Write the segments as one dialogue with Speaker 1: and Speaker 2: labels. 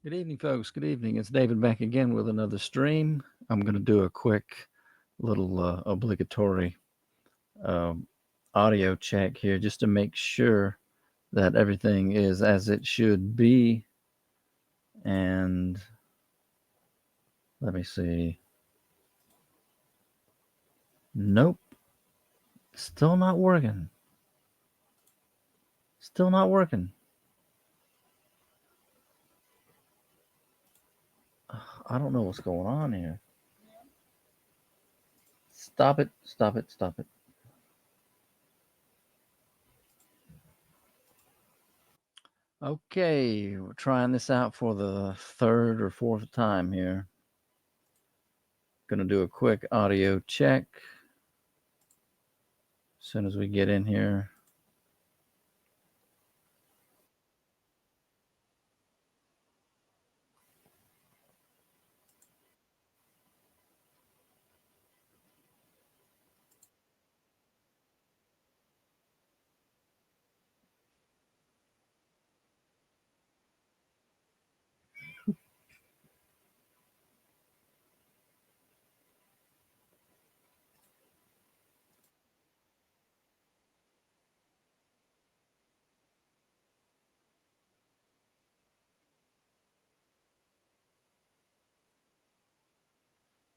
Speaker 1: Good evening, folks. Good evening. It's David back again with another stream. I'm going to do a quick little obligatory um, audio check here just to make sure that everything is as it should be. And let me see. Nope, still not working. Still not working. I don't know what's going on here. Stop it. Stop it. Stop it. Okay, we're trying this out for the third or fourth time here. Gonna do a quick audio check as soon as we get in here.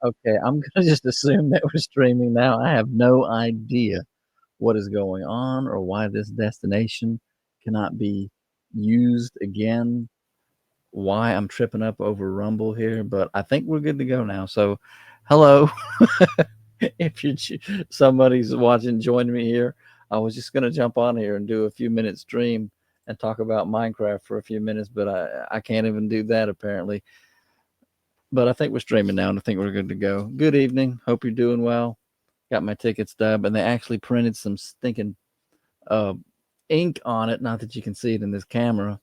Speaker 1: Okay, I'm gonna just assume that we're streaming now. I have no idea what is going on or why this destination cannot be used again. Why I'm tripping up over Rumble here, but I think we're good to go now. So, hello. If you're somebody's watching, join me here. I was just gonna jump on here and do a few minute stream and talk about Minecraft for a few minutes, but I can't even do that apparently. But I think we're streaming now, and I think we're good to go. Good evening. Hope you're doing well. Got my ticket stub, and they actually printed some stinking uh, ink on it. Not that you can see it in this camera,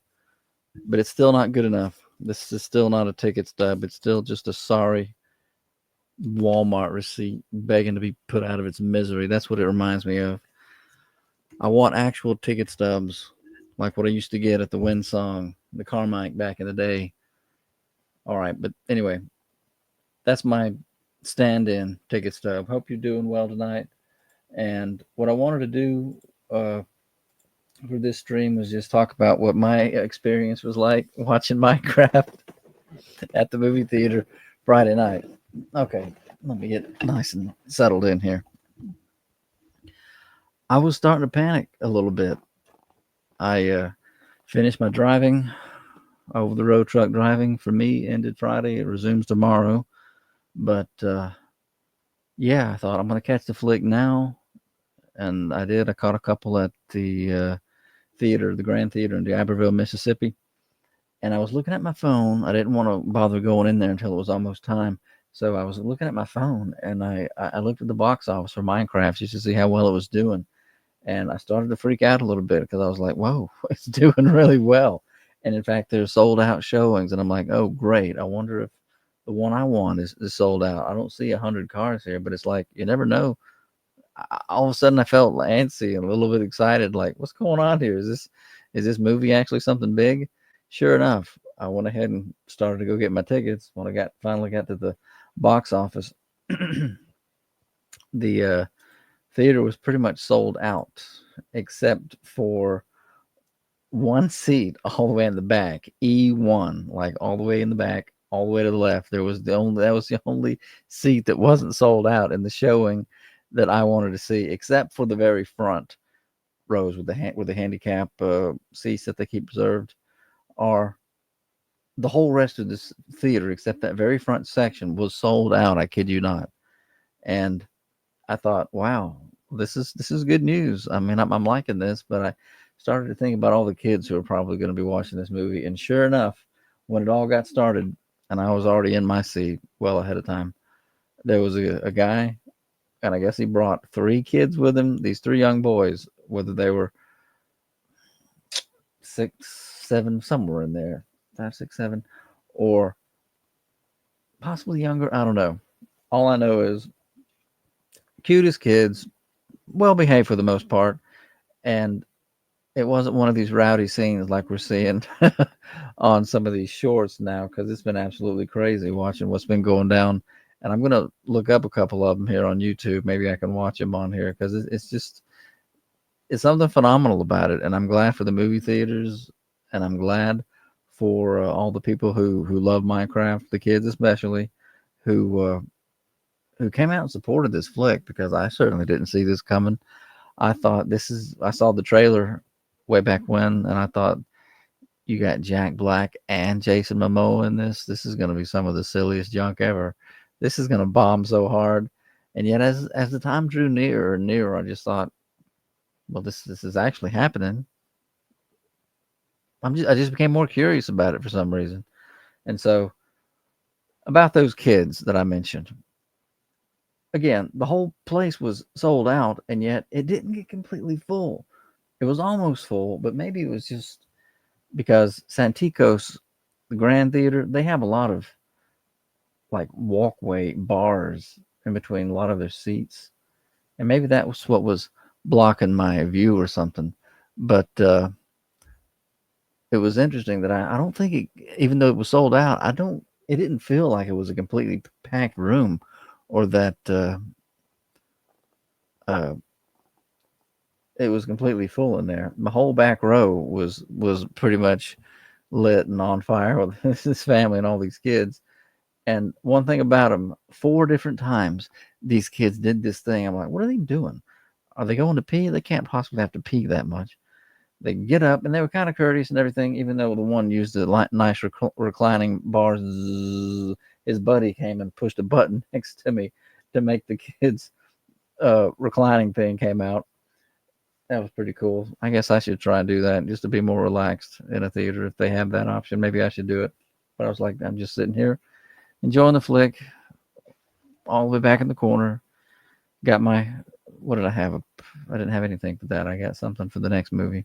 Speaker 1: but it's still not good enough. This is still not a ticket stub. It's still just a sorry Walmart receipt begging to be put out of its misery. That's what it reminds me of. I want actual ticket stubs, like what I used to get at the Winsong, the Carmike back in the day. All right, but anyway, that's my stand-in ticket stub. Hope you're doing well tonight. And what I wanted to do for this stream was just talk about what my experience was like watching Minecraft at the movie theater Friday night. Okay, let me get nice and settled in here. I was starting to panic a little bit. I finished my driving, over the road truck driving for me ended Friday. It resumes tomorrow. But yeah, I thought I'm going to catch the flick now. And I did. I caught a couple at the theater, the Grand Theater in D'Iberville, Mississippi. And I was looking at my phone. I didn't want to bother going in there until it was almost time. So I was looking at my phone and I looked at the box office for Minecraft just to see how well it was doing. And I started to freak out a little bit because I was like, whoa, it's doing really well. And in fact, there's sold out showings. And I'm like, oh, great. I wonder if the one I want is sold out. I don't see 100 cars here, but it's like, you never know. All of a sudden I felt antsy and a little bit excited. Like, what's going on here? Is this movie actually something big? Sure enough, I went ahead and started to go get my tickets when I finally got to the box office. The theater was pretty much sold out, except for one seat all the way in the back, E1, like all the way in the back, all the way to the left. That was the only seat that wasn't sold out in the showing that I wanted to see, except for the very front rows with the handicap seats that they keep reserved. Are the whole rest of this theater, except that very front section, was sold out. I kid you not. And I thought, wow, this is good news. I mean, I'm liking this, but I started to think about all the kids who are probably going to be watching this movie. And sure enough, when it all got started, and I was already in my seat well ahead of time, there was a guy, and I guess he brought three kids with him. These three young boys, whether they were 6, 7, somewhere in there, 5, 6, 7, or possibly younger. I don't know. All I know is cutest kids, well behaved for the most part, and it wasn't one of these rowdy scenes like we're seeing on some of these shorts now, because it's been absolutely crazy watching what's been going down. And I'm gonna look up a couple of them here on YouTube. Maybe I can watch them on here because it's just it's something phenomenal about it. And I'm glad for the movie theaters, and I'm glad for all the people who love Minecraft, the kids especially, who uh, who came out and supported this flick, because I certainly didn't see this coming. I thought I saw the trailer way back when, and I thought, you got Jack Black and Jason Momoa in this. This is going to be some of the silliest junk ever. This is going to bomb so hard. And yet, as the time drew nearer and nearer, I just thought, well, this is actually happening. I just became more curious about it for some reason. And so, about those kids that I mentioned, again, the whole place was sold out, and yet it didn't get completely full. It was almost full, but maybe it was just because Santikos, the Grand Theater, they have a lot of like walkway bars in between a lot of their seats, and maybe that was what was blocking my view or something. But it was interesting that I don't think it, even though it was sold out, I don't. It didn't feel like it was a completely packed room, or that uh, it was completely full in there. My whole back row was pretty much lit and on fire with this family and all these kids. And one thing about them, 4 different times these kids did this thing. I'm like, what are they doing? Are they going to pee? They can't possibly have to pee that much. They get up, and they were kind of courteous and everything, even though the one used the nice reclining bars. His buddy came and pushed a button next to me to make the kids' reclining thing came out. That was pretty cool. I guess I should try and do that just to be more relaxed in a theater if they have that option. Maybe I should do it. But I was like, I'm just sitting here enjoying the flick, all the way back in the corner. Got my, what did I have? I didn't have anything for that. I got something for the next movie.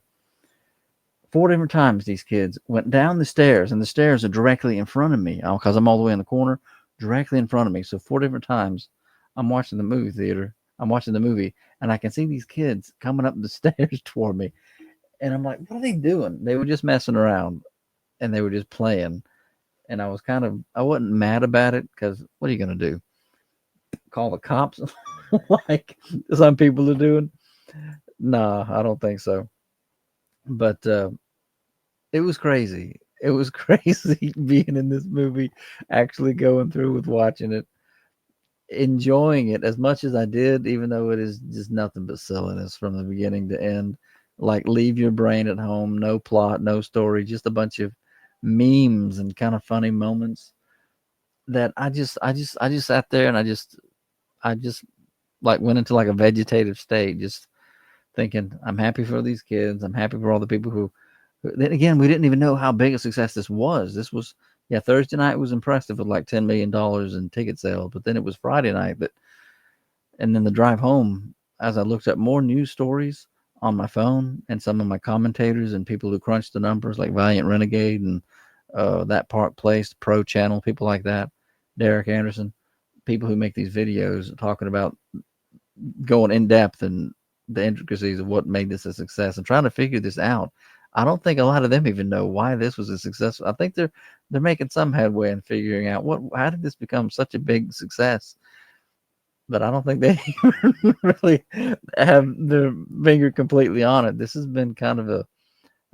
Speaker 1: 4 different times these kids went down the stairs, and the stairs are directly in front of me because I'm all the way in the corner, directly in front of me. So 4 different times I'm watching the movie theater. I'm watching the movie, and I can see these kids coming up the stairs toward me. And I'm like, what are they doing? They were just messing around, and they were just playing. And I wasn't mad about it, because what are you going to do? Call the cops like some people are doing? Nah, I don't think so. But it was crazy. It was crazy being in this movie, actually going through with watching it, enjoying it as much as I did, even though it is just nothing but silliness from the beginning to end. Like, leave your brain at home, no plot, no story, just a bunch of memes and kind of funny moments that I just sat there, and I just like went into like a vegetative state, just thinking, I'm happy for these kids. I'm happy for all the people who then again, we didn't even know how big a success this was. This was, yeah, Thursday night was impressive with like $10 million in ticket sales, but then it was Friday night and then the drive home, as I looked up more news stories on my phone, and some of my commentators and people who crunched the numbers, like Valiant Renegade and That Park Place, Pro Channel, people like that, Derek Anderson, people who make these videos talking about going in depth and the intricacies of what made this a success and trying to figure this out. I don't think a lot of them even know why this was a success. I think they're making some headway in figuring out how did this become such a big success. But I don't think they really have their finger completely on it. This has been kind of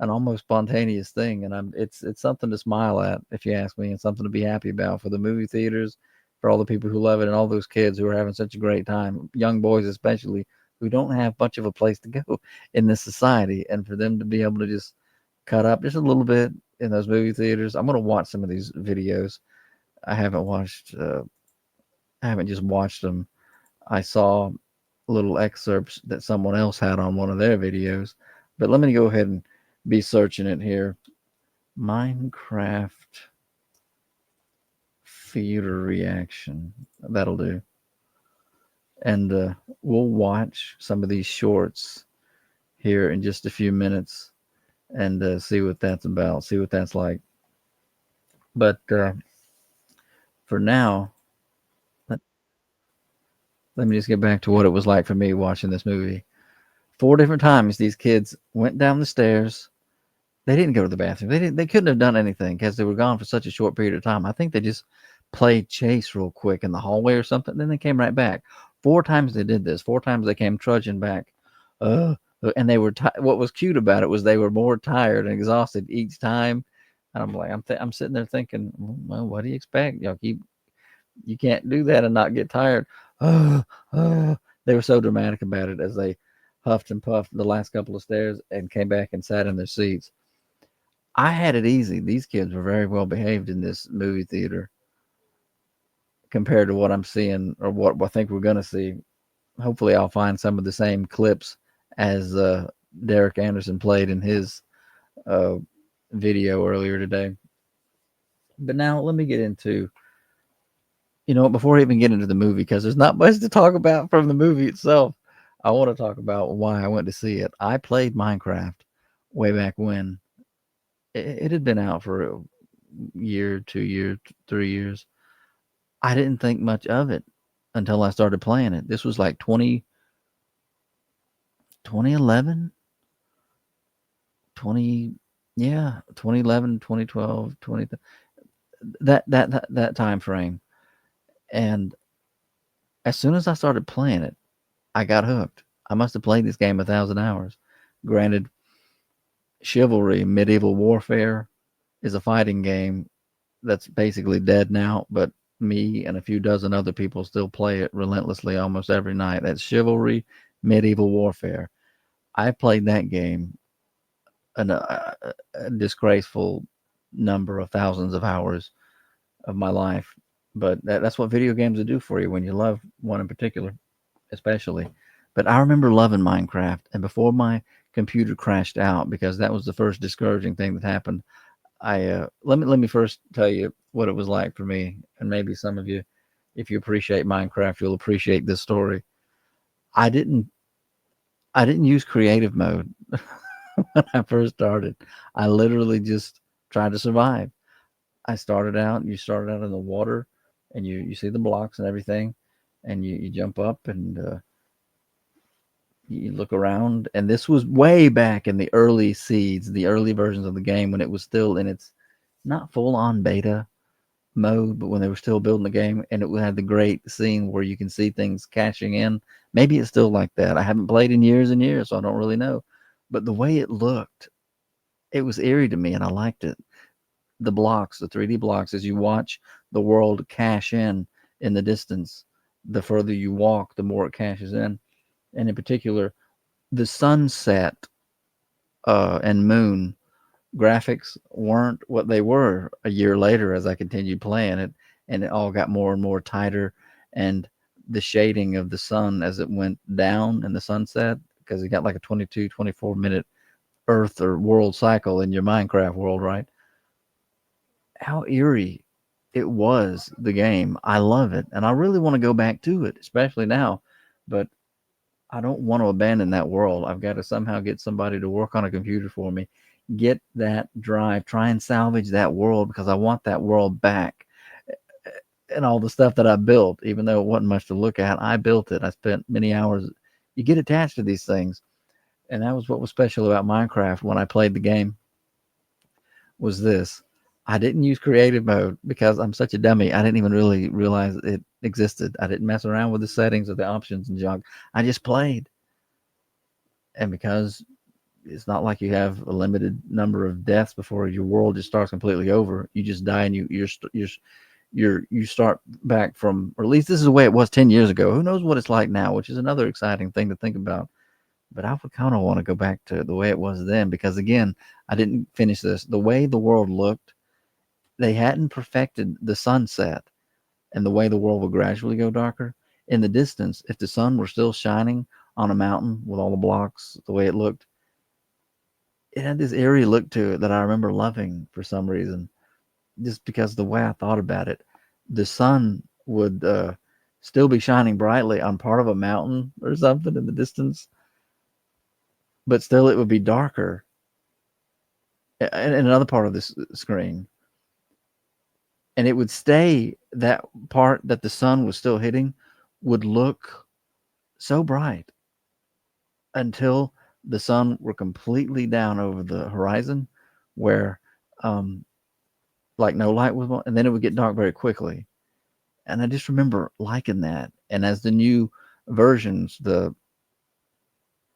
Speaker 1: an almost spontaneous thing, and it's something to smile at, if you ask me, and something to be happy about for the movie theaters, for all the people who love it, and all those kids who are having such a great time, young boys especially, who don't have much of a place to go in this society, and for them to be able to just cut up just a little bit in those movie theaters. I'm gonna watch some of these videos. I haven't watched. I haven't just watched them. I saw little excerpts that someone else had on one of their videos. But let me go ahead and be searching it here. Minecraft theater reaction. That'll do. And we'll watch some of these shorts here in just a few minutes and see what that's about, see what that's like. But for now, let, let me just get back to what it was like for me watching this movie. 4 different times these kids went down the stairs. They didn't go to the bathroom. They couldn't have done anything because they were gone for such a short period of time. I think they just played chase real quick in the hallway or something, then they came right back. 4 times they did this. 4 times they came trudging back. Uh, and they were what was cute about it was they were more tired and exhausted each time. And I'm like, I'm sitting there thinking, well, what do you expect? You can't do that and not get tired. Uh, they were so dramatic about it as they huffed and puffed the last couple of stairs and came back and sat in their seats. I had it easy. These kids were very well behaved in this movie theater compared to what I'm seeing or what I think we're going to see. Hopefully, I'll find some of the same clips as Derek Anderson played in his uh, video earlier today. But now let me get into, before I even get into the movie, because there's not much to talk about from the movie itself. I want to talk about why I went to see it. I played Minecraft way back when. It had been out for a year, 2 years, 3 years. I didn't think much of it until I started playing it. This was like 2011, 20, yeah, 2011, 2012, 20, that time frame. And as soon as I started playing it, I got hooked. I must have played this game 1,000 hours. Granted, Chivalry, Medieval Warfare is a fighting game that's basically dead now, but me and a few dozen other people still play it relentlessly almost every night. That's Chivalry, Medieval Warfare. I played that game a disgraceful number of thousands of hours of my life. But that's what video games will do for you when you love one in particular, especially. But I remember loving Minecraft, and before my computer crashed out, because that was the first discouraging thing that happened. I let me first tell you what it was like for me, and maybe some of you, if you appreciate Minecraft, you'll appreciate this story. I didn't I didn't use creative mode when I first started. I literally just tried to survive. You started out in the water, and you see the blocks and everything, and you jump up and you look around. And this was way back in the early seeds, the early versions of the game when it was still in its not full on beta mode, but when they were still building the game, and it had the great scene where you can see things cashing in. Maybe it's still like that. I haven't played in years and years, so I don't really know. But the way it looked, it was eerie to me, and I liked it. The blocks, the 3D blocks, as you watch the world cash in the distance, the further you walk, the more it cashes in. And in particular, the sunset and moon graphics weren't what they were a year later as I continued playing it, and it all got more and more tighter. And the shading of the sun as it went down in the sunset, because it got like a 22, 24 minute Earth or world cycle in your Minecraft world, right? How eerie it was, the game. I love it, and I really want to go back to it, especially now. But I don't want to abandon that world. I've got to somehow get somebody to work on a computer for me, get that drive, try and salvage that world because I want that world back. And all the stuff that I built, even though it wasn't much to look at, I built it. I spent many hours. You get attached to these things. And that was what was special about Minecraft when I played the game was this. I didn't use creative mode because I'm such a dummy. I didn't even really realize it existed. I didn't mess around with the settings or the options and junk. I just played. And because it's not like you have a limited number of deaths before your world just starts completely over. You just die and you start back from, or at least this is the way it was 10 years ago. Who knows what it's like now, which is another exciting thing to think about. But I would kind of want to go back to the way it was then because again, I didn't finish this. The way the world looked, they hadn't perfected the sunset and the way the world would gradually go darker. In the distance, if the sun were still shining on a mountain with all the blocks, the way it looked, it had this eerie look to it that I remember loving for some reason, just because the way I thought about it. The sun would still be shining brightly on part of a mountain or something in the distance, but still it would be darker in another part of this screen. And it would stay, that part that the sun was still hitting would look so bright. until the sun were completely down over the horizon, where um, like no light was, and then it would get dark very quickly. And I just remember liking that. And as the new versions, the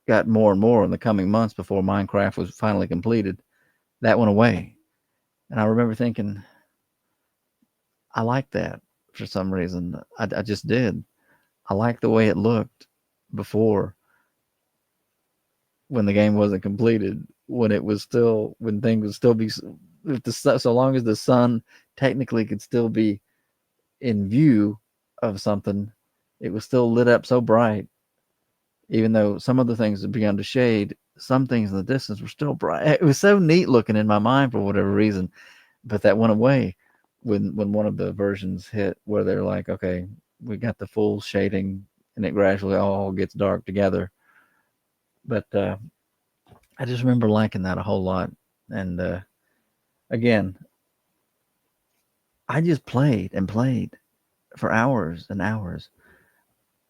Speaker 1: got more and more in the coming months before Minecraft was finally completed, that went away. And I remember thinking, I like that for some reason. I just did. I like the way it looked before, when the game wasn't completed, when it was still, when things would still be, if the so long as the sun technically could still be in view of something, it was still lit up so bright. Even though some of the things had begun to shade, some things in the distance were still bright. It was so neat looking in my mind for whatever reason, but that went away when one of the versions hit where they're like, okay, we got the full shading, and it gradually all gets dark together. But I just remember liking that a whole lot. And again, I just played and played for hours and hours.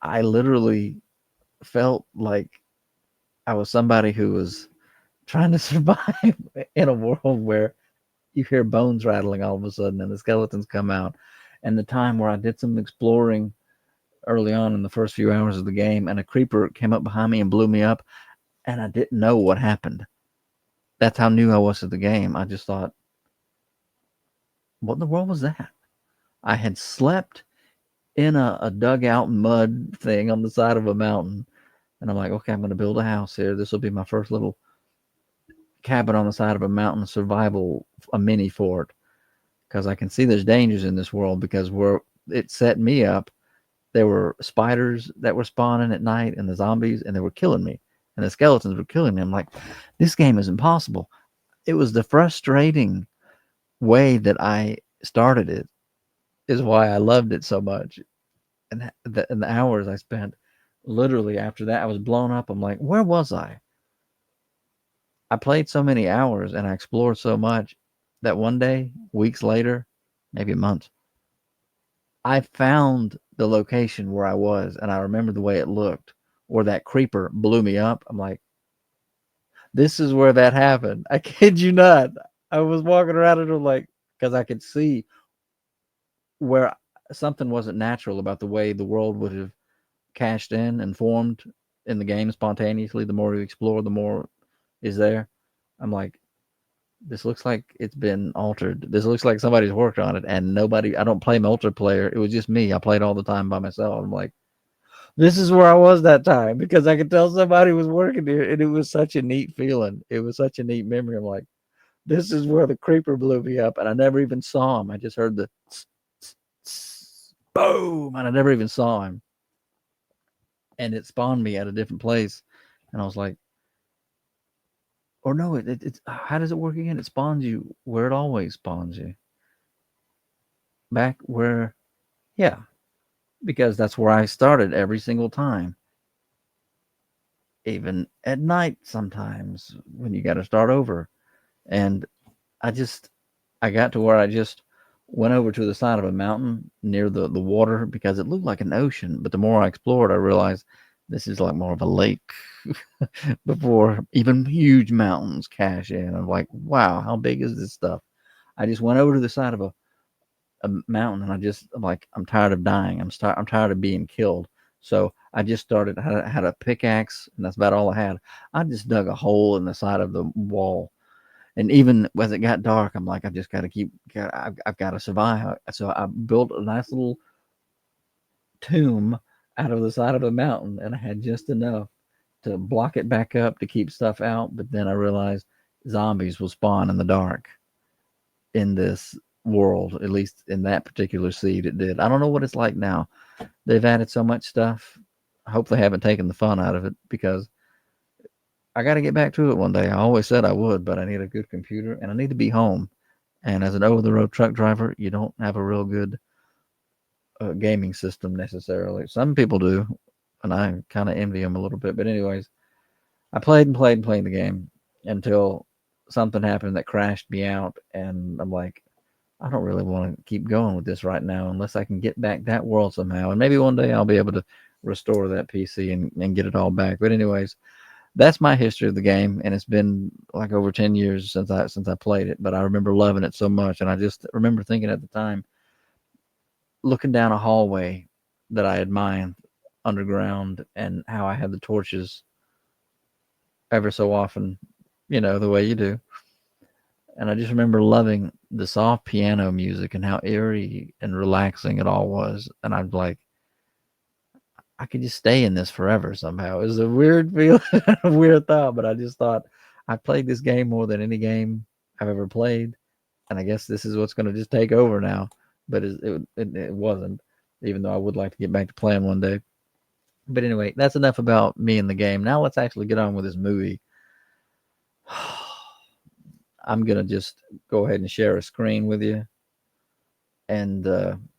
Speaker 1: I literally felt like I was somebody who was trying to survive in a world where you hear bones rattling all of a sudden and the skeletons come out. And the time where I did some exploring early on in the first few hours of the game, and a creeper came up behind me and blew me up, and I didn't know what happened. That's how new I was to the game. I just thought, what in the world was that? I had slept in a dugout mud thing on the side of a mountain, and I'm like, okay, I'm going to build a house here. This will be my first little cabin on the side of a mountain survival, a mini fort, because I can see there's dangers in this world, because where it set me up, there were spiders that were spawning at night, and the zombies, and they were killing me, and the skeletons were killing me. I'm like, this game is impossible. It was the frustrating way that I started it is why I loved it so much. And the hours I spent, literally after that, I was blown up. I'm like, where was I? I played so many hours and I explored so much that one day, weeks later, maybe months, I found the location where I was, and I remember the way it looked, where that creeper blew me up. I'm like, this is where that happened. I kid you not. I was walking around and I'm like, because I could see where something wasn't natural about the way the world would have cashed in and formed in the game spontaneously. The more you explore, the more is there. I'm like, this looks like it's been altered. This looks like somebody's worked on it, and nobody. I don't play multiplayer. It was just me. I played all the time by myself. I'm like, this is where I was that time, because I could tell somebody was working here, and it was such a neat feeling. It was such a neat memory. I'm like, this is where the creeper blew me up, and I never even saw him. I just heard the boom, and I never even saw him. And it spawned me at a different place, and I was like, or no, it's how does it work again? It spawns you where it always spawns you, back where, yeah, because that's where I started every single time, even at night sometimes when you got to start over. And I just, I got to where I just went over to the side of a mountain near the water, because it looked like an ocean. But the more I explored, I realized this is like more of a lake before even huge mountains cash in. I'm like, wow, how big is this stuff? I just went over to the side of a mountain, and I'm like, I'm tired of dying. I'm tired of being killed. So I just started, had a pickaxe, and that's about all I had. I just dug a hole in the side of the wall. And even as it got dark, I'm like, I've just got to I've got to survive. So I built a nice little tomb out of the side of a mountain, and I had just enough to block it back up to keep stuff out. But then I realized zombies will spawn in the dark in this world, at least in that particular seed it did. I don't know what it's like now. They've added so much stuff. I hope they haven't taken the fun out of it, because I got to get back to it one day. I always said I would, but I need a good computer and I need to be home. And as an over the road truck driver, you don't have a real good gaming system necessarily. Some people do, and I kind of envy them a little bit. But, anyways, I played and played and played the game until something happened that crashed me out. And I'm like, I don't really want to keep going with this right now unless I can get back that world somehow. And maybe one day I'll be able to restore that PC and get it all back. But anyways, that's my history of the game, and it's been like over 10 years since I played it. But I remember loving it so much, and I just remember thinking at the time, looking down a hallway that I had mined underground, and how I had the torches ever so often, the way you do. And I just remember loving the soft piano music and how eerie and relaxing it all was. And I'm like, I could just stay in this forever somehow. It was a weird feeling, a weird thought, but I just thought I played this game more than any game I've ever played, and I guess this is what's going to just take over now. But it wasn't, even though I would like to get back to playing one day. But anyway, that's enough about me and the game. Now let's actually get on with this movie. I'm gonna just go ahead and share a screen with you, and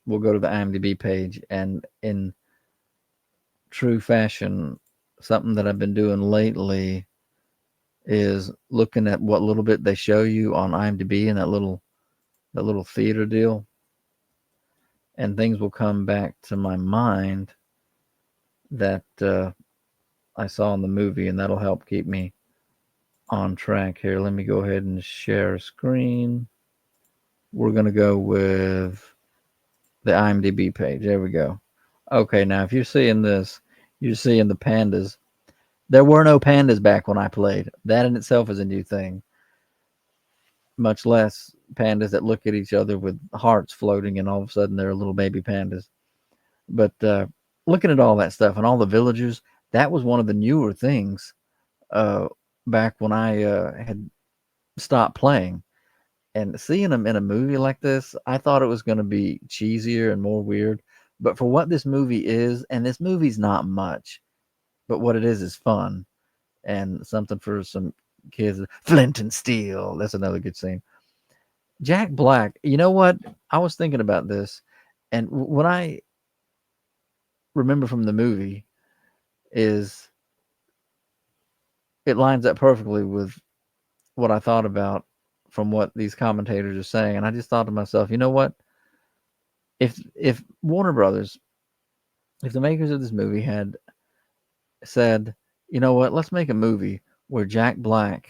Speaker 1: we'll go to the IMDb page. And in true fashion, something that I've been doing lately is looking at what little bit they show you on IMDb and that little theater deal, and things will come back to my mind that I saw in the movie, and that'll help keep me on track here. Let me go ahead and share a screen. We're gonna go with the IMDb page. There we go. Okay, now if you're seeing this, you're seeing the pandas. There were no pandas back when I played. That in itself is a new thing. Much less pandas that look at each other with hearts floating, and all of a sudden they're little baby pandas. But looking at all that stuff and all the villagers, that was one of the newer things uh, back when I had stopped playing. And seeing them in a movie like this, I thought it was going to be cheesier and more weird. But for what this movie is, and this movie's not much, but what it is fun and something for some kids. Flint and Steel. That's another good scene. Jack Black. You know what? I was thinking about this, and what I remember from the movie is it lines up perfectly with what I thought about from what these commentators are saying. And I just thought to myself, you know what? If Warner Brothers, if the makers of this movie had said, you know what, let's make a movie where Jack Black,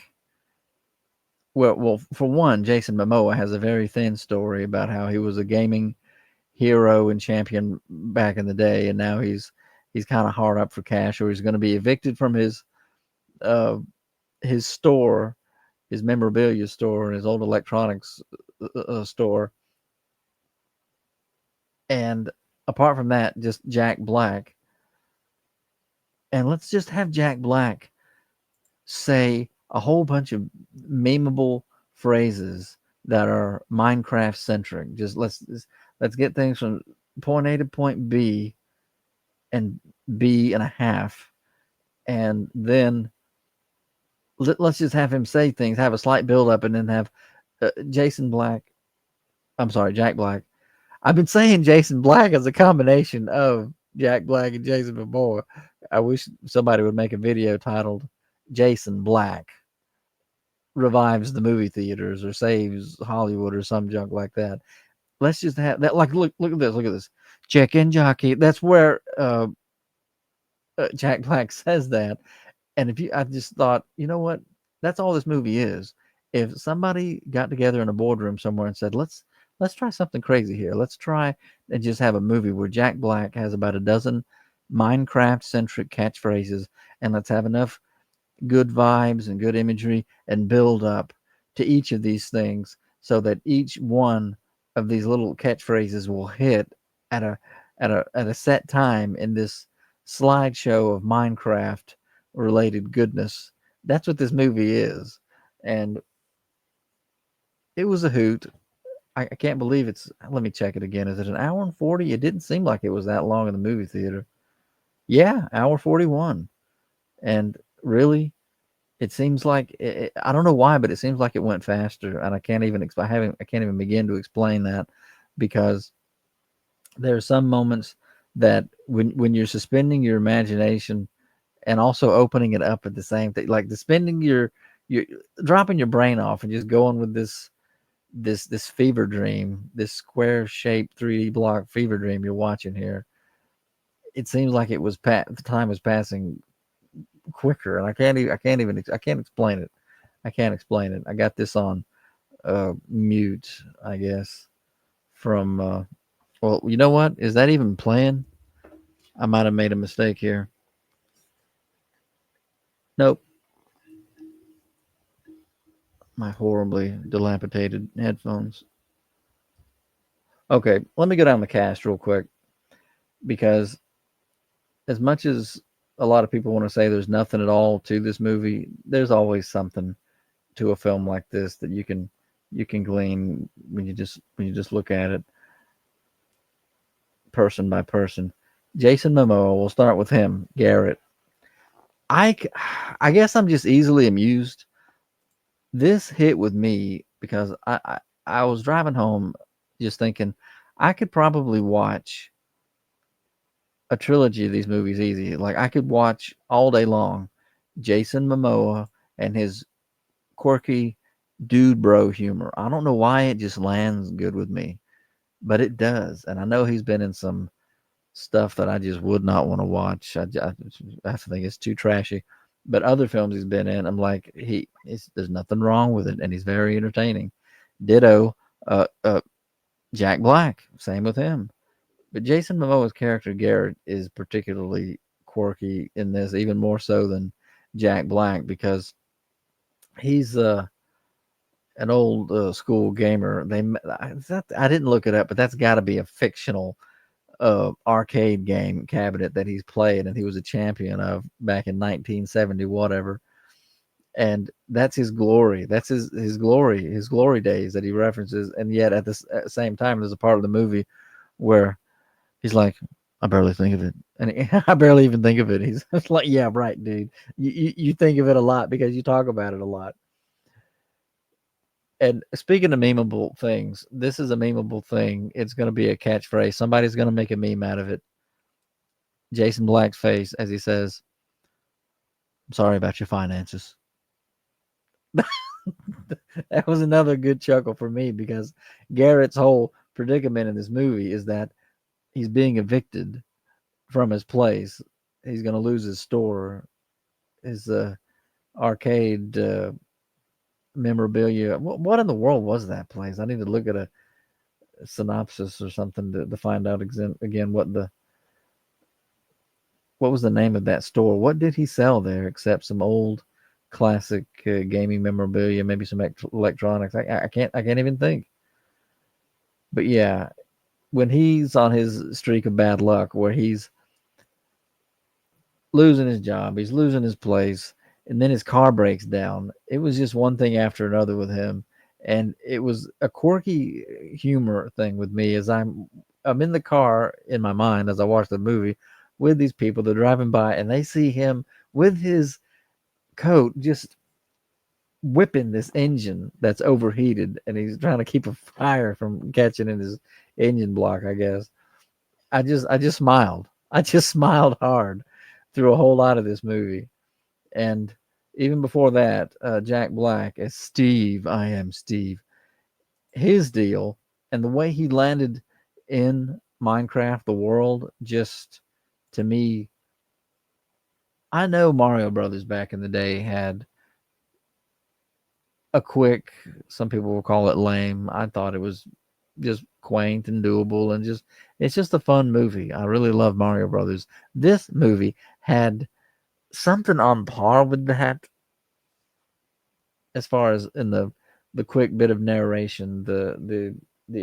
Speaker 1: well, for one, Jason Momoa has a very thin story about how he was a gaming hero and champion back in the day, and now he's kind of hard up for cash, or he's going to be evicted from uh, his store, his memorabilia store, and his old electronics store. And apart from that, just Jack Black. And let's just have Jack Black say a whole bunch of memeable phrases that are Minecraft centric. Let's get things from point A to point B and B and a half, and then let's just have him say things, have a slight build up, and then have Jason Black. I'm sorry, Jack Black. I've been saying Jason Black as a combination of Jack Black and Jason Momoa. I wish somebody would make a video titled Jason Black revives the movie theaters or saves Hollywood or some junk like that. Let's just have that. Like, look at this. Look at this. Chicken jockey. That's where Jack Black says that. And I just thought, you know what? That's all this movie is. If somebody got together in a boardroom somewhere and said, let's try something crazy here. Let's try and just have a movie where Jack Black has about a dozen Minecraft centric catchphrases, and let's have enough good vibes and good imagery and build up to each of these things so that each one of these little catchphrases will hit at a set time in this slideshow of Minecraft related goodness. That's what this movie is. And it was a hoot. I can't believe let me check it again. Is it an hour and 40? It didn't seem like it was that long in the movie theater. Yeah, hour 41. And really, it seems like I don't know why, but it seems like it went faster, and I can't even begin to explain that, because there are some moments that when you're suspending your imagination and also opening it up at the same thing, like suspending your dropping your brain off and just going with this fever dream, this square shaped 3D block fever dream you're watching here. It seems like the time was passing quicker, and I can't explain it. I can't explain it. I got this on mute, I guess. From well, you know what? Is that even playing? I might have made a mistake here. Nope, my horribly dilapidated headphones. Okay, let me go down the cast real quick because as much as a lot of people want to say there's nothing at all to this movie, there's always something to a film like this that you can glean when you just look at it person by person. Jason Momoa, we'll start with him. Garrett. I I guess I'm just easily amused. This hit with me because I was driving home just thinking I could probably watch a trilogy of these movies easy. Like I could watch all day long Jason Momoa and his quirky dude bro humor. I don't know why it just lands good with me, but it does. And I know he's been in some stuff that I just would not want to watch. I think it's too trashy. But other films he's been in, I'm like, there's nothing wrong with it, and he's very entertaining. Ditto, Jack Black, same with him. But Jason Momoa's character Garrett is particularly quirky in this, even more so than Jack Black because he's an old school gamer. I didn't look it up, but that's got to be a fictional arcade game cabinet that he's played and he was a champion of back in 1970 whatever. And that's his glory. That's his glory days that he references. And yet at the same time, there's a part of the movie where he's like, I barely think of it, and I barely even think of it. He's like, yeah, right, dude. You think of it a lot because you talk about it a lot. And speaking of memeable things, this is a memeable thing. It's going to be a catchphrase. Somebody's going to make a meme out of it. Jason Black's face as he says, I'm sorry about your finances. That was another good chuckle for me because Garrett's whole predicament in this movie is that he's being evicted from his place. He's going to lose his store, his arcade memorabilia. What in the world was that place? I need to look at a synopsis or something to find out again what was the name of that store. What did he sell there except some old classic gaming memorabilia, maybe some electronics. I can't even think. But yeah, when he's on his streak of bad luck where he's losing his job, he's losing his place, and then his car breaks down. It was just one thing after another with him, and it was a quirky humor thing with me as I'm in the car in my mind as I watch the movie with these people. They're driving by and they see him with his coat just whipping this engine that's overheated, and he's trying to keep a fire from catching in his engine block, I guess. I just smiled. I just smiled hard through a whole lot of this movie. And even before that, Jack Black as Steve, I am Steve, his deal and the way he landed in Minecraft, the world, just to me, I know Mario Brothers back in the day had a quick, some people will call it lame. I thought it was just quaint and doable and just it's just a fun movie. I really love Mario Brothers. This movie had something on par with that as far as in the quick bit of narration, the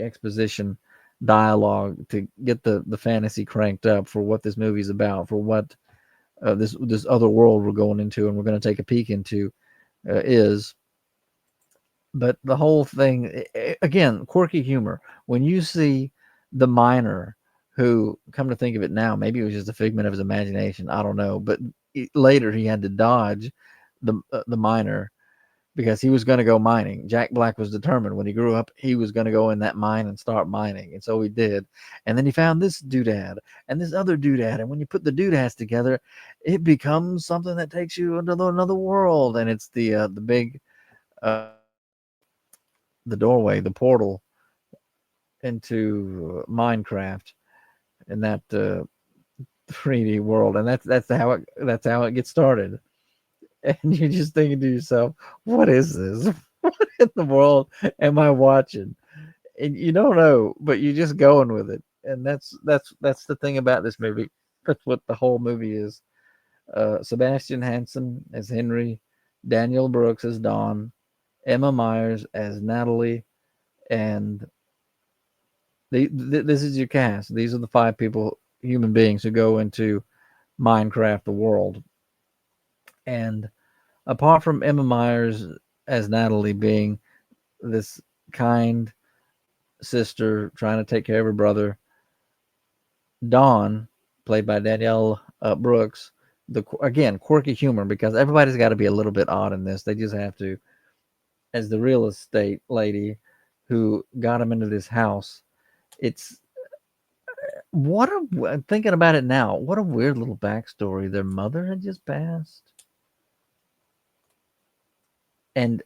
Speaker 1: exposition dialogue to get the fantasy cranked up for what this movie's about, for what this other world we're going into and we're going to take a peek into is. But the whole thing, again, quirky humor. When you see the miner, who, come to think of it now, maybe it was just a figment of his imagination. I don't know. But later he had to dodge the miner because he was going to go mining. Jack Black was determined when he grew up he was going to go in that mine and start mining, and so he did. And then he found this doodad and this other doodad, and when you put the doodads together, it becomes something that takes you into another world. And it's the big uh, the doorway, the portal into Minecraft in that 3D world, and that's how it gets started. and you're just thinking to yourself, "What is this? What in the world am I watching?" And you don't know, but you're just going with it. And that's the thing about this movie. That's what the whole movie is. Sebastian Hansen as Henry, Daniel Brooks as Don, Emma Myers as Natalie, and this is your cast. These are the five people, human beings, who go into Minecraft, the world. And apart from Emma Myers as Natalie being this kind sister trying to take care of her brother, Dawn, played by Danielle Brooks, the again quirky humor because everybody's got to be a little bit odd in this. They just have to, as the real estate lady who got him into this house. It's what a thinking about it now. What a weird little backstory. Their mother had just passed, and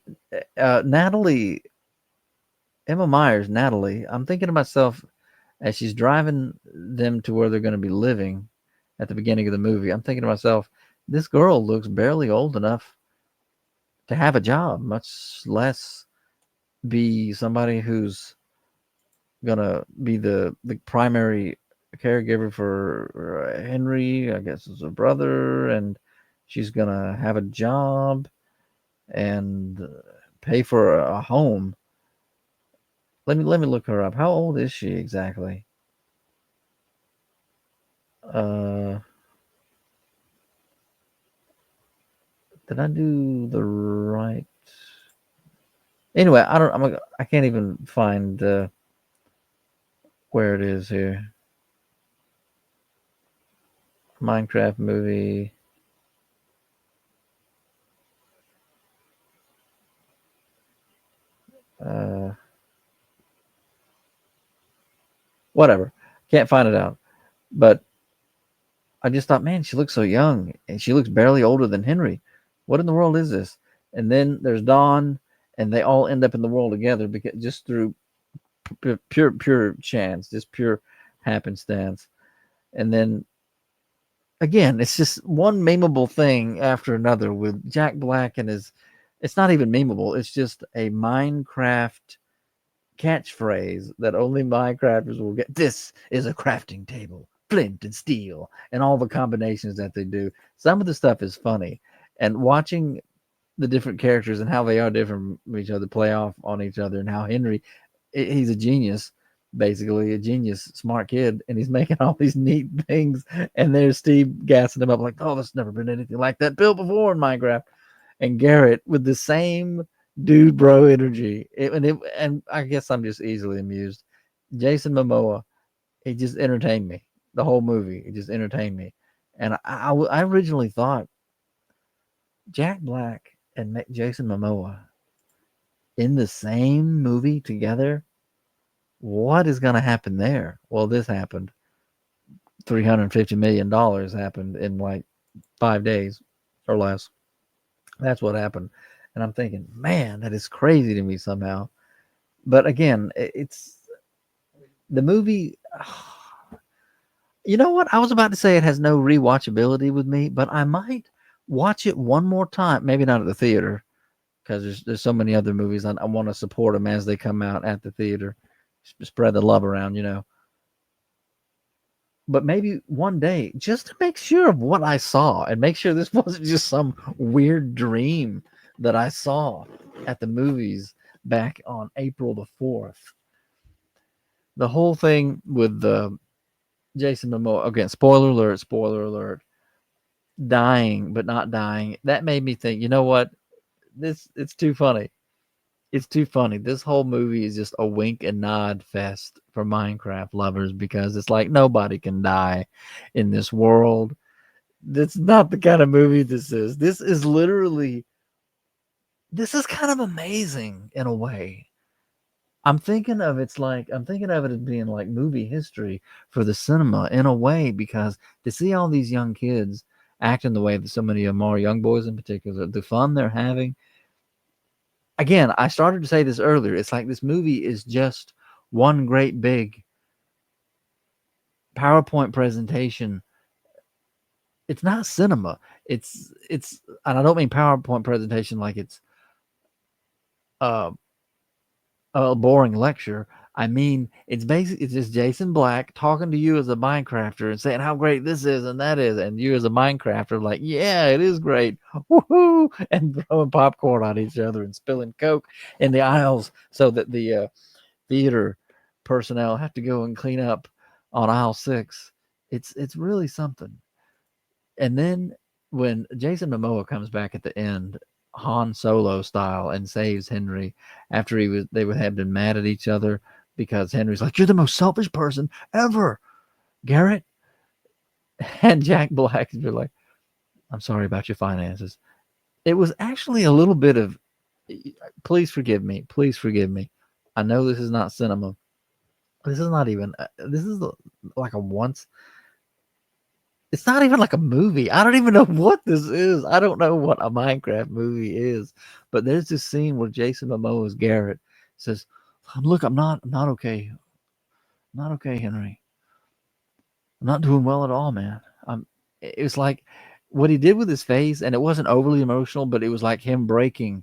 Speaker 1: Natalie, Emma Myers, Natalie. I'm thinking to myself as she's driving them to where they're going to be living at the beginning of the movie. I'm thinking to myself, this girl looks barely old enough to have a job, much less be somebody who's gonna be the primary caregiver for Henry, I guess is her brother, and she's gonna have a job and pay for a home. Let me look her up. How old is she exactly? Uh, did I do the right? Anyway, I don't. I can't even find where it is here. Minecraft movie. Uh, Whatever. Can't find it out. But I just thought, man, she looks so young, and she looks barely older than Henry. What in the world is this? And then there's Dawn, and they all end up in the world together because just through pure chance, just pure happenstance. And then again, it's just one memeable thing after another with Jack Black and his. It's not even memeable. It's just a Minecraft catchphrase that only Minecrafters will get. This is a crafting table, flint and steel, and all the combinations that they do. Some of the stuff is funny, and watching the different characters and how they are different from each other play off on each other, and how Henry, he's a genius, basically a genius, smart kid, and he's making all these neat things. And there's Steve gassing him up like, "Oh, there's never been anything like that built before in Minecraft." And Garrett with the same dude bro energy. And I guess I'm just easily amused. Jason Momoa, he just entertained me. The whole movie, it just entertained me. And I originally thought Jack Black and Jason Momoa in the same movie together. What is going to happen there? Well, this happened. $350 million happened in like 5 days or less. That's what happened. And I'm thinking, man, that is crazy to me somehow. But again, it's the movie. You know what? I was about to say it has no rewatchability with me, but I might watch it one more time. Maybe not at the theater because there's so many other movies. I want to support them as they come out at the theater, spread the love around, you know. But maybe one day just to make sure of what I saw and make sure this wasn't just some weird dream that I saw at the movies back on April the 4th. The whole thing with Jason Momoa, again, spoiler alert, dying but not dying. That made me think, you know what? It's too funny. It's too funny. This whole movie is just a wink and nod fest for Minecraft lovers because it's like nobody can die in this world. That's not the kind of movie this is. This is kind of amazing in a way. I'm thinking of it as being like movie history for the cinema in a way because to see all these young kids acting the way that so many of them are, young boys in particular, the fun they're having. Again, I started to say this earlier. It's like this movie is just one great big PowerPoint presentation it's not cinema. It's and I don't mean PowerPoint presentation like it's uh, a boring lecture. I mean, it's just Jason Black talking to you as a Minecrafter and saying how great this is and that is, and you as a Minecrafter like, yeah, it is great, woohoo, and throwing popcorn on each other and spilling Coke in the aisles so that the theater personnel have to go and clean up on aisle 6. It's really something. And then when Jason Momoa comes back at the end, Han Solo style, and saves Henry after they would have been mad at each other because Henry's like, "You're the most selfish person ever, Garrett," and Jack Black is like, "I'm sorry about your finances." It was actually a little bit of, please forgive me, please forgive me. I know this is not cinema. This is not even. This is like a once it's not even like a movie. I don't even know what this is. I don't know what a Minecraft movie is. But there's this scene where Jason Momoa's Garrett says, "Look, I'm not okay. I'm not okay, Henry. I'm not doing well at all, man." It was like what he did with his face, and it wasn't overly emotional, but it was like him breaking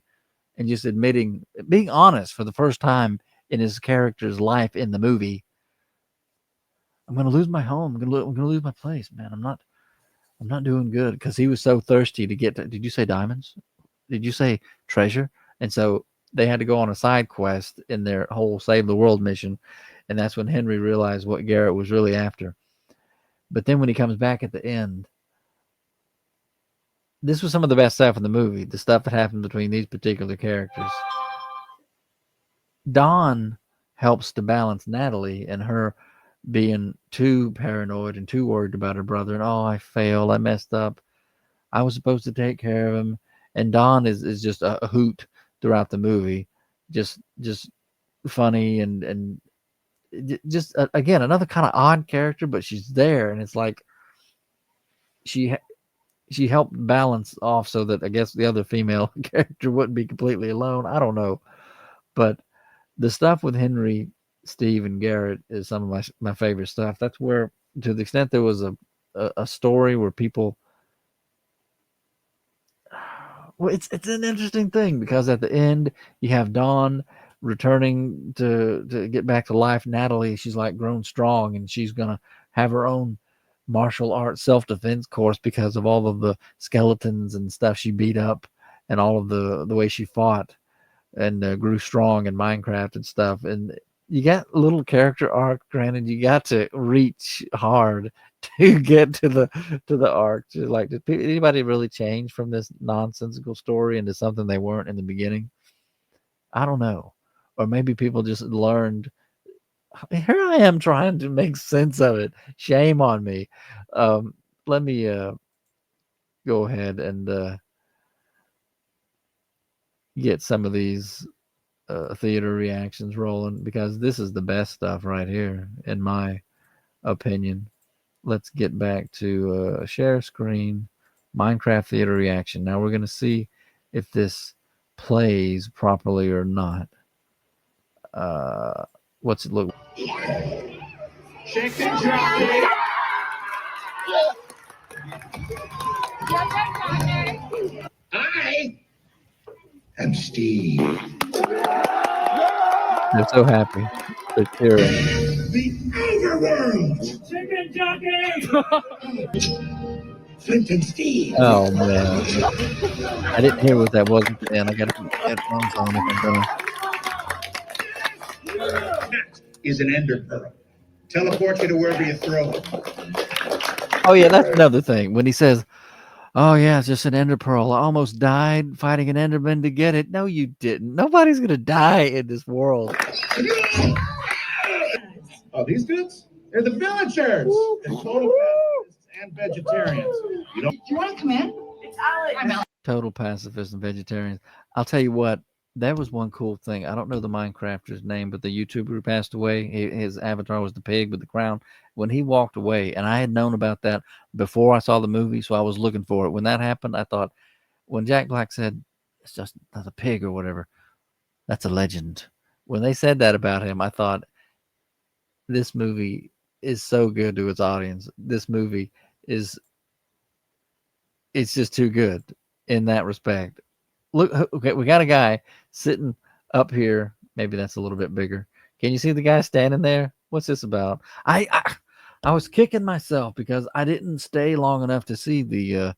Speaker 1: and just admitting, being honest for the first time in his character's life in the movie. I'm gonna lose my home. I'm gonna lose my place, man. I'm not doing good because he was so thirsty to get to, did you say diamonds? Did you say treasure? And so they had to go on a side quest in their whole save the world mission. And that's when Henry realized what Garrett was really after. But then when he comes back at the end, this was some of the best stuff in the movie, the stuff that happened between these particular characters. Dawn helps to balance Natalie and her being too paranoid and too worried about her brother. And oh, I failed. I messed up. I was supposed to take care of him. And Dawn is just a hoot throughout the movie, just funny and just again another kind of odd character, but she's there, and it's like she she helped balance off so that I guess the other female character wouldn't be completely alone. I don't know, but the stuff with Henry, Steve, and Garrett is some of my favorite stuff. That's where, to the extent there was a story where people, well, it's an interesting thing because at the end you have Dawn returning to get back to life. Natalie, she's like grown strong and she's gonna have her own martial arts self defense course because of all of the skeletons and stuff she beat up and all of the way she fought and grew strong in Minecraft and stuff. And you got little character arc. Granted, you got to reach hard to get to the arc. Like, did anybody really change from this nonsensical story into something they weren't in the beginning? I don't know, or maybe people just learned. Here I am trying to make sense of it. Shame on me. Um, Let me go ahead and get some of these theater reactions rolling because this is the best stuff right here, in my opinion. Let's get back to share screen, Minecraft theater reaction. Now we're going to see if this plays properly or not. Uh, what's it look? Shake and drop it. I am Steve. They're so happy. They're cheering. The overworld. Chicken jockey. Flint and Steve. Oh man, I didn't hear what that was at the end. I got to put headphones on if I'm gonna. That is an ender pearl. Teleport you to wherever you throw it. Oh yeah, that's another thing. When he says, "Oh yeah, it's just an ender pearl. I almost died fighting an enderman to get it." No, you didn't. Nobody's gonna die in this world. Oh, these dudes? They're the villagers. They're total pacifists and vegetarians. Do you want to come in? It's Alex. Total pacifists and vegetarians. I'll tell you what. That was one cool thing. I don't know the Minecrafter's name, but the YouTuber who passed away, his avatar was the pig with the crown. When he walked away, and I had known about that before I saw the movie, so I was looking for it. When that happened, I thought, when Jack Black said, "It's just not a pig or whatever," that's a legend. When they said that about him, I thought, this movie is so good to its audience. This movie is it's just too good in that respect. Look, okay, we got a guy sitting up here. Maybe that's a little bit bigger. Can you see the guy standing there? What's this about? I was kicking myself because I didn't stay long enough to see the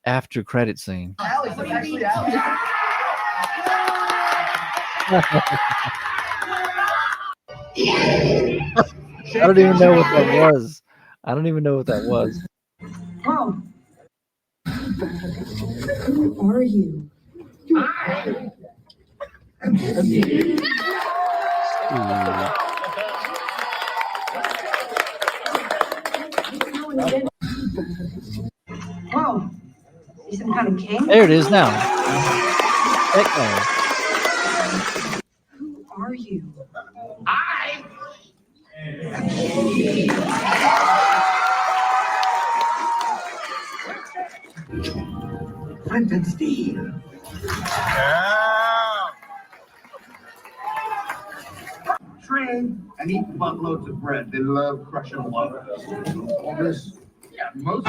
Speaker 1: after credit scene. I don't even know what that was. I don't even know what that was.
Speaker 2: Wow. Who are you? Wow. You some kind of king?
Speaker 1: There it is now. Echo.
Speaker 2: Who are you? Flint and Steve. Train and eat buttloads of bread. They love crushing water. All this, yeah, most.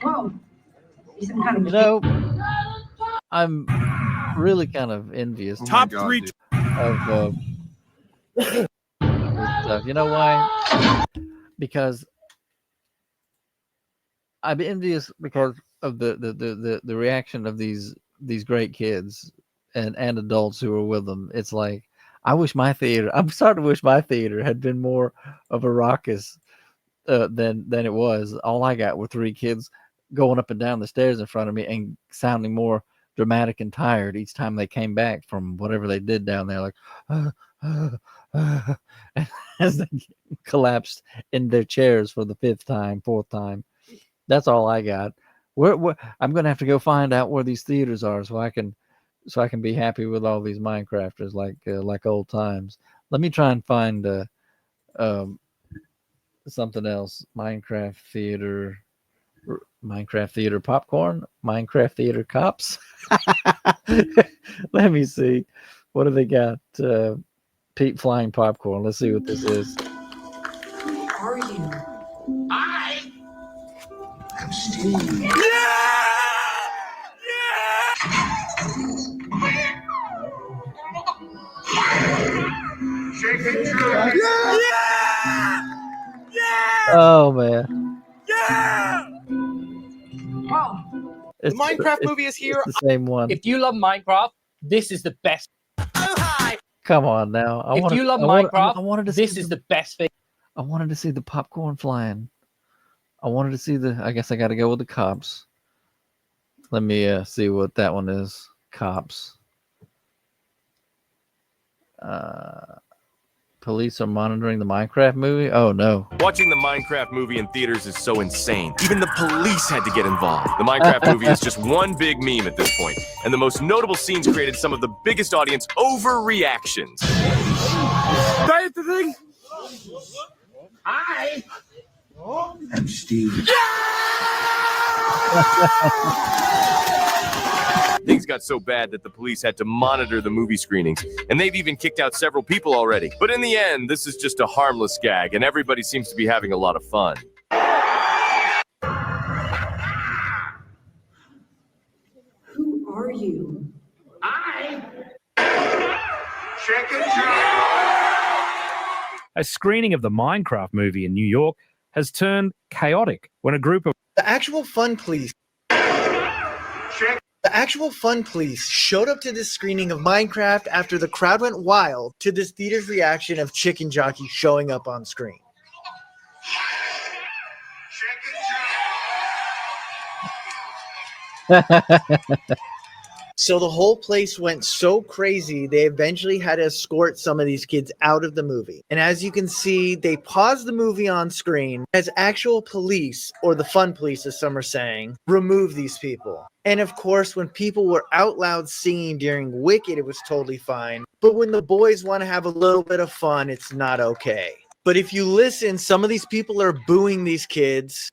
Speaker 2: Whoa. You some kind of
Speaker 1: You know, I'm really kind of envious
Speaker 3: Top three
Speaker 1: of this stuff. You know why? Because I'm envious because of the reaction of these great kids and adults who are with them. It's like I'm starting to wish my theater had been more of a raucous than it was. All I got were 3 kids going up and down the stairs in front of me and sounding more dramatic and tired each time they came back from whatever they did down there, like as they collapsed in their chairs for the 5th time, 4th time. That's all I got. Where I'm gonna have to go find out where these theaters are so I can be happy with all these Minecrafters like old times. Let me try and find something else. Minecraft theater popcorn, Minecraft theater cops. Let me see. What do they got? Pete flying popcorn. Let's see what this is.
Speaker 2: Who are you? I'm Steve.
Speaker 1: Oh man.
Speaker 2: Wow.
Speaker 3: The Minecraft movie is here.
Speaker 1: It's the same one.
Speaker 4: If you love Minecraft, this is the best.
Speaker 1: Come on now.
Speaker 4: If you love Minecraft,
Speaker 1: I wanted to
Speaker 4: this
Speaker 1: see
Speaker 4: is the best thing.
Speaker 1: I wanted to see the popcorn flying. I wanted to see I guess I got to go with the cops. Let me see what that one is. Cops. Police are monitoring the Minecraft movie? Oh no.
Speaker 3: Watching the Minecraft movie in theaters is so insane. Even the police had to get involved. The Minecraft movie is just one big meme at this point, and the most notable scenes created some of the biggest audience overreactions. Say the thing.
Speaker 2: I'm Steve.
Speaker 3: Things got so bad that the police had to monitor the movie screenings, and they've even kicked out several people already. But in the end, this is just a harmless gag, and everybody seems to be having a lot of fun.
Speaker 2: Who are you?
Speaker 5: A screening of the Minecraft movie in New York has turned chaotic when a group of
Speaker 6: The actual fun police showed up to this screening of Minecraft after the crowd went wild to this theater's reaction of Chicken Jockey showing up on screen. So the whole place went so crazy, they eventually had to escort some of these kids out of the movie. And as you can see, they paused the movie on screen as actual police, or the fun police as some are saying, remove these people. And of course, when people were out loud singing during Wicked, it was totally fine. But when the boys want to have a little bit of fun, it's not okay. But if you listen, some of these people are booing these kids.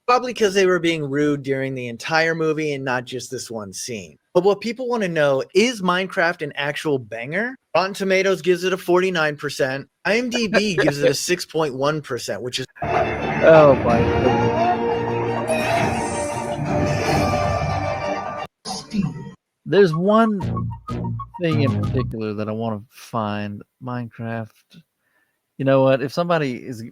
Speaker 6: Probably because they were being rude during the entire movie and not just this one scene. But what people want to know, is Minecraft an actual banger? Rotten Tomatoes gives it a 49%. IMDb gives it a 6.1%, which is
Speaker 1: Oh my goodness. There's one thing in particular that I want to find. Minecraft. You know what? If somebody is,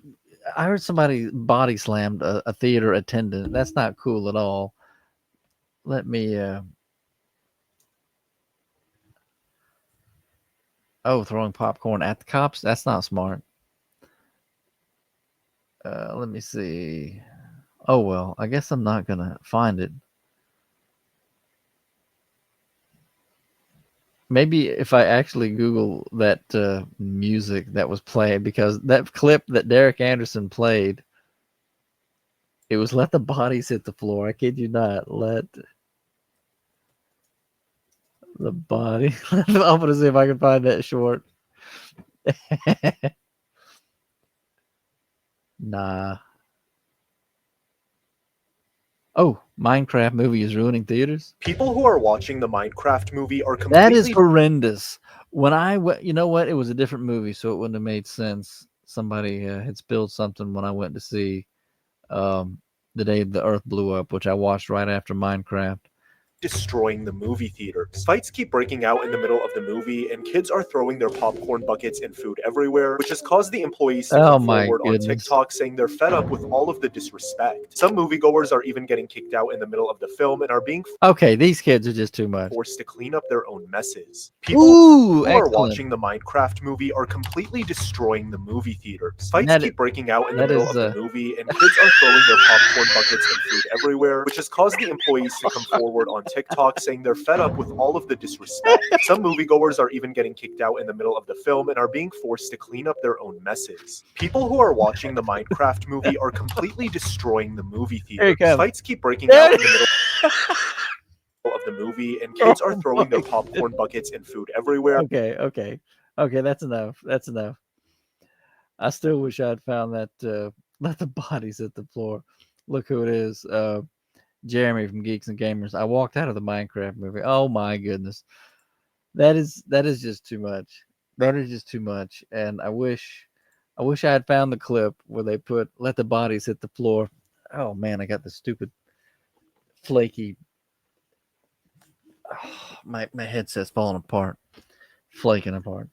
Speaker 1: I heard somebody body slammed a theater attendant. That's not cool at all. Let me. Oh, throwing popcorn at the cops. That's not smart. Let me see. Oh well, I guess I'm not gonna find it. Maybe if I actually Google that music that was played, because that clip that Derek Anderson played, it was "Let the Bodies Hit the Floor." I kid you not. Let the body. I'm gonna see if I can find that short. Nah. Oh, Minecraft movie is ruining theaters.
Speaker 7: People who are watching the Minecraft movie are
Speaker 1: That is
Speaker 7: completely
Speaker 1: horrendous. When I went, you know what? It was a different movie, so it wouldn't have made sense. Somebody had spilled something when I went to see the day the Earth blew up, which I watched right after Minecraft.
Speaker 7: destroying the movie theater. Fights keep breaking out in the middle of the movie, and kids are throwing their popcorn buckets and food everywhere, which has caused the employees to
Speaker 1: Oh
Speaker 7: come
Speaker 1: my
Speaker 7: forward on
Speaker 1: goodness.
Speaker 7: TikTok saying they're fed up with all of the disrespect. Some moviegoers are even getting kicked out in the middle of the film and are being
Speaker 1: Okay, these kids are just too much.
Speaker 7: forced to clean up their own messes. People
Speaker 1: Ooh,
Speaker 7: who are
Speaker 1: excellent.
Speaker 7: watching the Minecraft movie are completely destroying the movie theater. Fights
Speaker 1: That
Speaker 7: keep
Speaker 1: is-
Speaker 7: breaking out in the
Speaker 1: that
Speaker 7: middle
Speaker 1: is,
Speaker 7: of the movie, and kids are throwing their popcorn buckets and food everywhere, which has caused the employees to come forward on TikTok saying they're fed up with all of the disrespect. Some moviegoers are even getting kicked out in the middle of the film and are being forced to clean up their own messes. People who are watching the Minecraft movie are completely destroying the movie
Speaker 1: Here
Speaker 7: theater.
Speaker 1: it comes.
Speaker 7: Fights keep breaking out in the middle of the movie, and kids are
Speaker 1: Oh
Speaker 7: throwing their
Speaker 1: my
Speaker 7: popcorn buckets and food everywhere.
Speaker 1: Okay. That's enough. That's enough. I still wish I'd found that let the bodies hit the floor. Look who it is. Jeremy from Geeks and Gamers. I walked out of the Minecraft movie. Oh my goodness. That is just too much. That is just too much. And I wish I had found the clip where they put "Let the bodies hit the floor." Oh man, I got the stupid flaky. Oh, my headset's falling apart, flaking apart.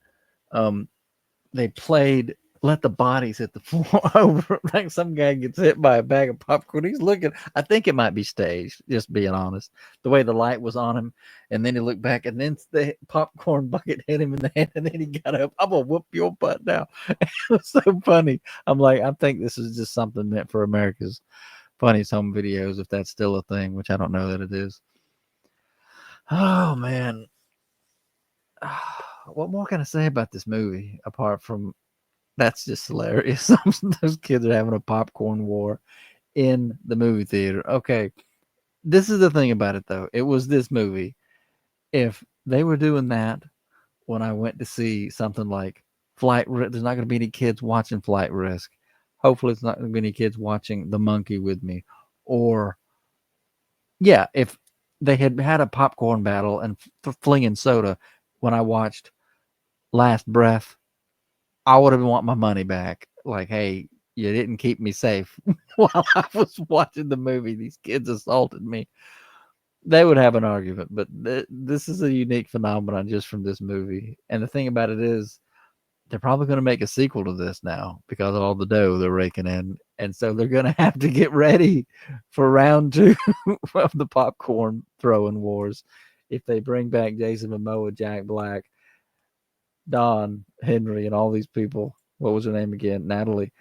Speaker 1: They played "Let the Bodies Hit the Floor" over. Like some guy gets hit by a bag of popcorn. He's looking. I think it might be staged. Just being honest, the way the light was on him, and then he looked back, and then the popcorn bucket hit him in the head, and then he got up. I'm gonna whoop your butt now. It was so funny. I'm like, I think this is just something meant for America's Funniest Home Videos, if that's still a thing, which I don't know that it is. Oh man. What more can I say about this movie apart from that's just hilarious? Those kids are having a popcorn war in the movie theater. Okay, this is the thing about it though. It was this movie. If they were doing that when I went to see something like there's not going to be any kids watching Flight Risk. Hopefully, it's not going to be any kids watching The Monkey with me. Or, yeah, if they had had a popcorn battle and flinging soda when I watched Last Breath, I would have want my money back. Like, hey, you didn't keep me safe while I was watching the movie. These kids assaulted me. They would have an argument, but this is a unique phenomenon just from this movie. And the thing about it is, they're probably going to make a sequel to this now because of all the dough they're raking in. And so they're going to have to get ready for round 2 of the popcorn throwing wars. If they bring back Jason Momoa, Jack Black, Don Henry, and all these people, what was her name again? Natalie,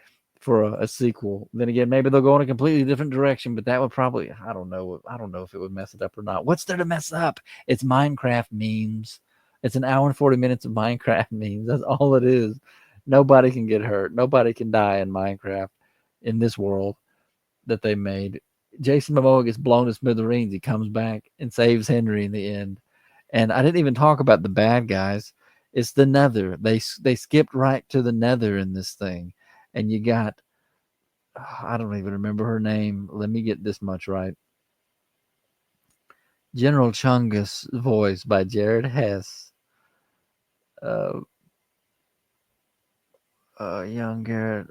Speaker 1: for a sequel. Then again, maybe they'll go in a completely different direction, but that would probably, I don't know if it would mess it up or not. What's there to mess up? It's Minecraft memes. It's an hour and 40 minutes of Minecraft memes. That's all it is. Nobody can get hurt. Nobody can die in Minecraft in this world that they made. Jason Momoa gets blown to smithereens. He comes back and saves Henry in the end. And I didn't even talk about the bad guys It's the Nether. They skipped right to the Nether in this thing, and you got I don't even remember her name. Let me get this much right. General Chungus, voiced by Jared Hess. Uh, young Garrett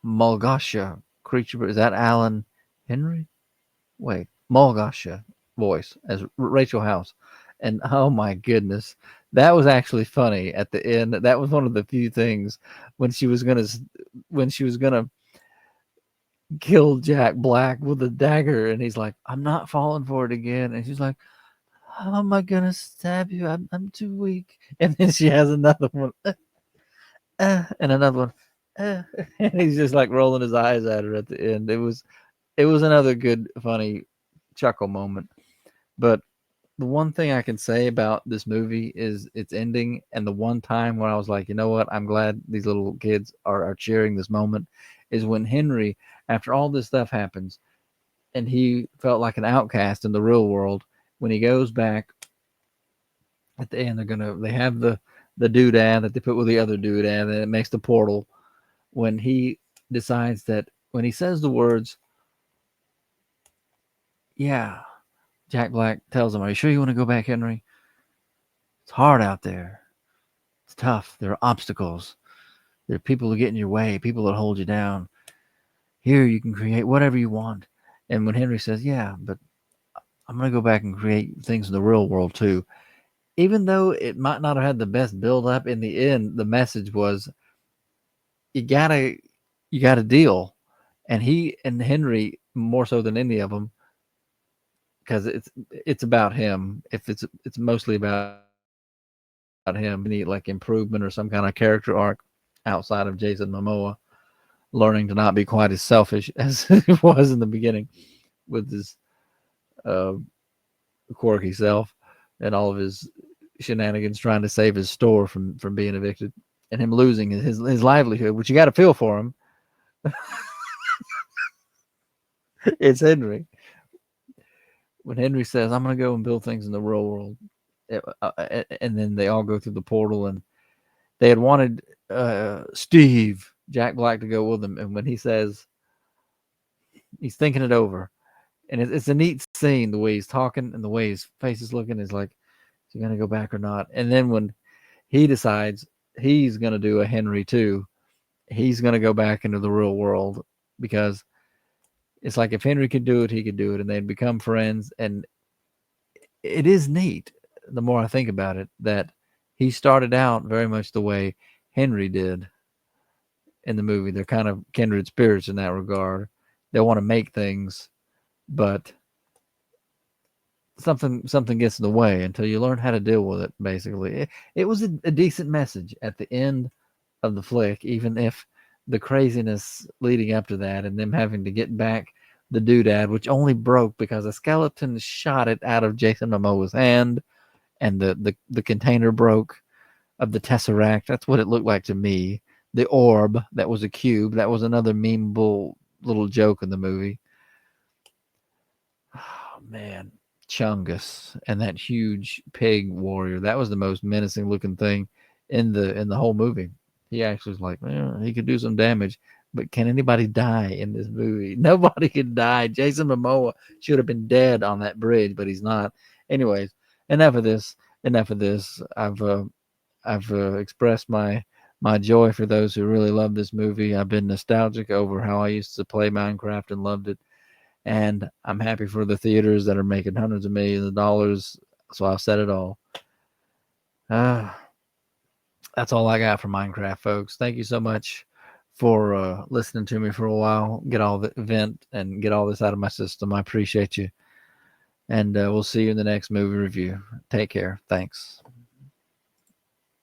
Speaker 1: Mulgasha, creature. Is that Alan Henry? Wait, Mulgasha voice as Rachel House, and oh my goodness, that was actually funny at the end. That was one of the few things when she was gonna kill Jack Black with a dagger, and he's like, "I'm not falling for it again," and she's like, "How am I gonna stab you? I'm too weak." And then she has another one, and another one, and he's just like rolling his eyes at her at the end. It was another good funny chuckle moment. But the one thing I can say about this movie is its ending, and the one time when I was like, you know what, I'm glad these little kids are cheering this moment, is when Henry, after all this stuff happens, and he felt like an outcast in the real world, when he goes back at the end, they have the doodad that they put with the other doodad, and it makes the portal. When he decides that when he says the words, yeah, Jack Black tells him, "Are you sure you want to go back, Henry? It's hard out there. It's tough. There are obstacles. There are people that get in your way, people that hold you down. Here you can create whatever you want." And when Henry says, "Yeah, but I'm going to go back and create things in the real world too," even though it might not have had the best build up, in the end, the message was you gotta deal. And he and Henry, more so than any of them, because it's about him. If it's mostly about him, any like improvement or some kind of character arc outside of Jason Momoa learning to not be quite as selfish as he was in the beginning with his uh, quirky self and all of his shenanigans trying to save his store from being evicted and him losing his livelihood, which you got to feel for him. It's Henry. When Henry says, "I'm going to go and build things in the real world," and then they all go through the portal, and they had wanted Steve, Jack Black, to go with them. And when he says he's thinking it over, and it's a neat scene, the way he's talking and the way his face is looking, is like, is he going to go back or not? And then when he decides he's going to do a Henry too, he's going to go back into the real world, because it's like if Henry could do it, he could do it, and they'd become friends. And it is neat, the more I think about it, that he started out very much the way Henry did in the movie. They're kind of kindred spirits in that regard. They want to make things, but something gets in the way until you learn how to deal with it. Basically, it was a decent message at the end of the flick, even if the craziness leading up to that and them having to get back the doodad, which only broke because a skeleton shot it out of Jason Momoa's hand, and the container broke of the tesseract. That's what it looked like to me. The orb that was a cube. That was another memeable little joke in the movie. Oh man, Chungus and that huge pig warrior. That was the most menacing looking thing in the whole movie. He actually was like, he could do some damage, but can anybody die in this movie? Nobody could die. Jason Momoa should have been dead on that bridge, but he's not. Anyways, enough of this. Enough of this. I've expressed my joy for those who really love this movie. I've been nostalgic over how I used to play Minecraft and loved it. And I'm happy for the theaters that are making hundreds of millions of dollars. So I've said it all. That's all I got for Minecraft, folks. Thank you so much for listening to me for a while. Get all the vent and get all this out of my system. I appreciate you. And we'll see you in the next movie review. Take care. Thanks.